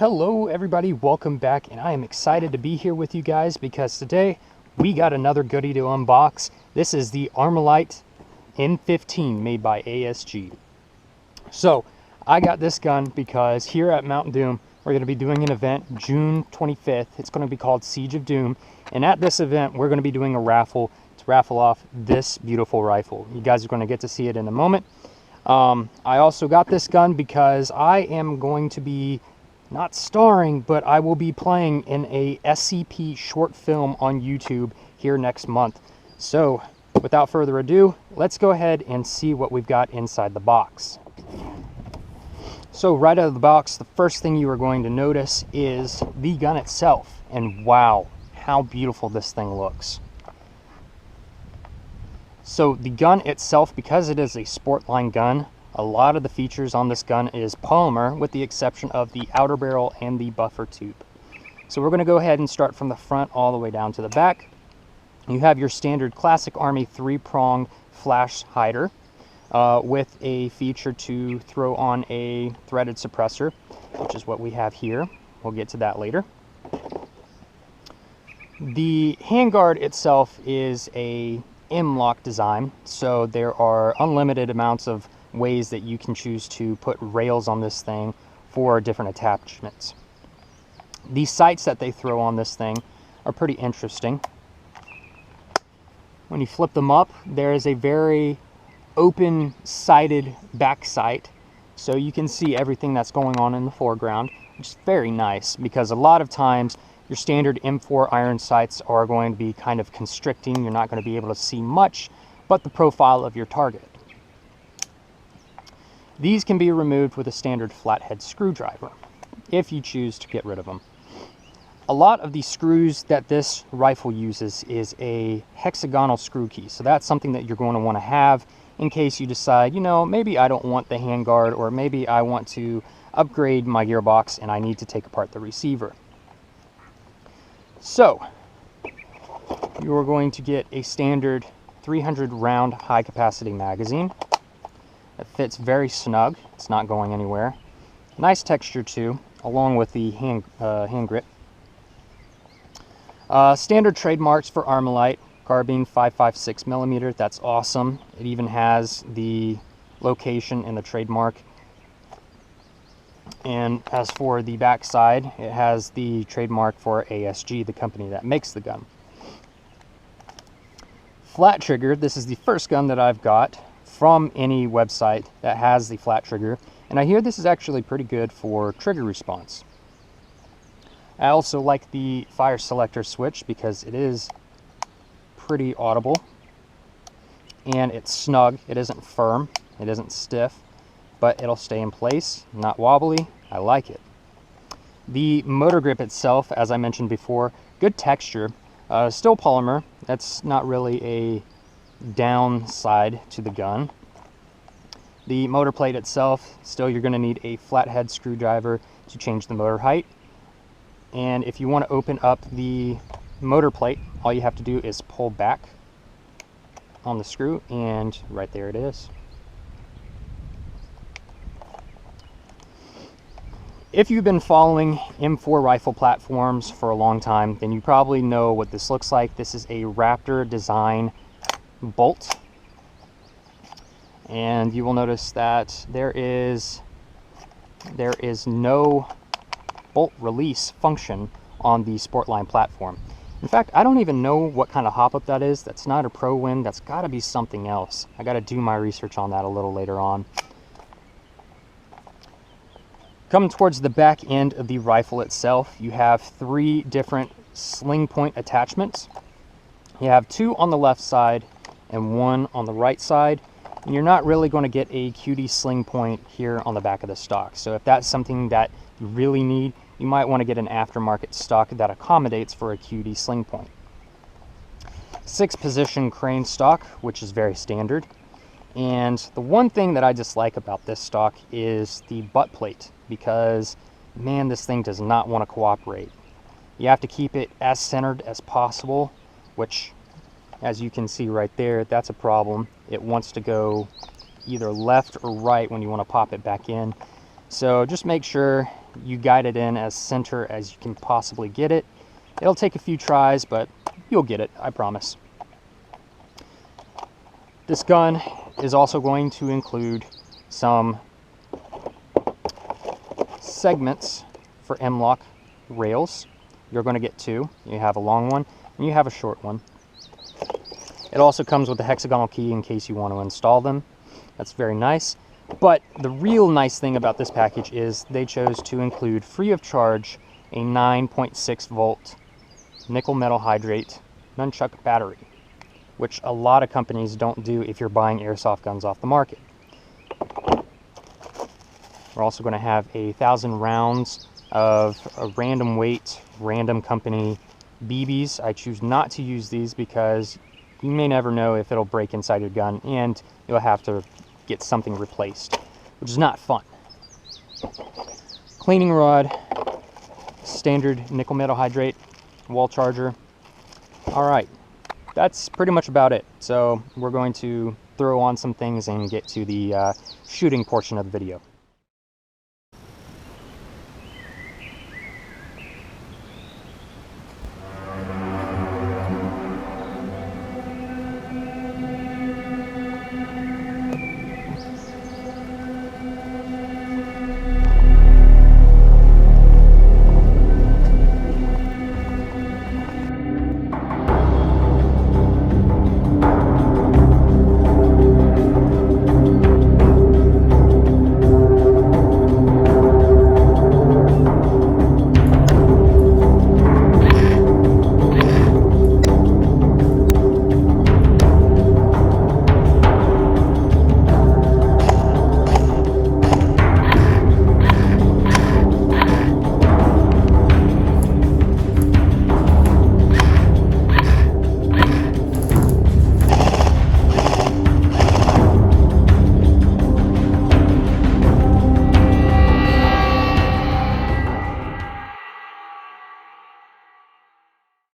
Hello everybody, welcome back, and I am excited to be here with you guys because today we got another goodie to unbox. This is the Armalite M15 made by AEG. So I got this gun because here at Mountain Doom we're going to be doing an event June 25th. It's going to be called Siege of Doom, and at this event we're going to be doing a raffle to raffle off this beautiful rifle. You guys are going to get to see it in a moment. I also got this gun because I am going to be not starring, but I will be playing in a SCP short film on YouTube here next month. So without further ado, let's go ahead and see what we've got inside the box. So right out of the box, the first thing you are going to notice is the gun itself. And wow, how beautiful this thing looks. So the gun itself, because it is a sport line gun, a lot of the features on this gun is polymer, with the exception of the outer barrel and the buffer tube. So we're going to go ahead and start from the front all the way down to the back. You have your standard classic Army 3-pronged flash hider with a feature to throw on a threaded suppressor, which is what we have here. We'll get to that later. The handguard itself is a M-lock design, so there are unlimited amounts of ways that you can choose to put rails on this thing for different attachments. The sights that they throw on this thing are pretty interesting. When you flip them up, there is a very open-sided back sight, so you can see everything that's going on in the foreground, which is very nice because a lot of times your standard M4 iron sights are going to be kind of constricting. You're not going to be able to see much but the profile of your target. These can be removed with a standard flathead screwdriver, if you choose to get rid of them. A lot of the screws that this rifle uses is a hexagonal screw key, so that's something that you're going to want to have in case you decide, you know, maybe I don't want the handguard, or maybe I want to upgrade my gearbox and I need to take apart the receiver. So, you are going to get a standard 300 round high capacity magazine. It fits very snug. It's not going anywhere. Nice texture too, along with the hand grip. Standard trademarks for Armalite: carbine 5.56mm. That's awesome. It even has the location and the trademark. And as for the back side, it has the trademark for AEG, the company that makes the gun. Flat trigger. This is the first gun that I've got from any website that has the flat trigger, and I hear this is actually pretty good for trigger response. I also like the fire selector switch because it is pretty audible and it's snug. It isn't firm, it isn't stiff, but it'll stay in place, not wobbly. I like it. The motor grip itself, as I mentioned before, good texture, still polymer. That's not really a downside to the gun. The motor plate itself, still you're going to need a flathead screwdriver to change the motor height. And if you want to open up the motor plate, all you have to do is pull back on the screw, and right there it is. If you've been following M4 rifle platforms for a long time, then you probably know what this looks like. This is a Raptor design bolt, and you will notice that there is no bolt release function on the Sportline platform. In fact, I don't even know what kind of hop-up that is. That's not a Pro Win. That's got to be something else. I got to do my research on that a little later on. Coming towards the back end of the rifle itself, you have 3 different sling point attachments. You have 2 on the left side and 1 on the right side, and you're not really going to get a QD sling point here on the back of the stock. So if that's something that you really need, you might want to get an aftermarket stock that accommodates for a QD sling point. 6-position crane stock, which is very standard. And the one thing that I dislike about this stock is the butt plate, because man, this thing does not want to cooperate. You have to keep it as centered as possible, which, as you can see right there, that's a problem. It wants to go either left or right when you want to pop it back in. So just make sure you guide it in as center as you can possibly get it. It'll take a few tries, but you'll get it, I promise. This gun is also going to include some segments for M-LOK rails. You're going to get two. You have a long one and you have a short one. It also comes with a hexagonal key in case you want to install them. That's very nice. But the real nice thing about this package is they chose to include, free of charge, a 9.6 volt nickel metal hydrate nunchuck battery, which a lot of companies don't do if you're buying airsoft guns off the market. We're also going to have 1,000 rounds of a random weight, random company BBs. I choose not to use these because you may never know if it'll break inside your gun and you'll have to get something replaced, which is not fun. Cleaning rod, standard nickel metal hydrate, wall charger. All right, that's pretty much about it. So we're going to throw on some things and get to the shooting portion of the video.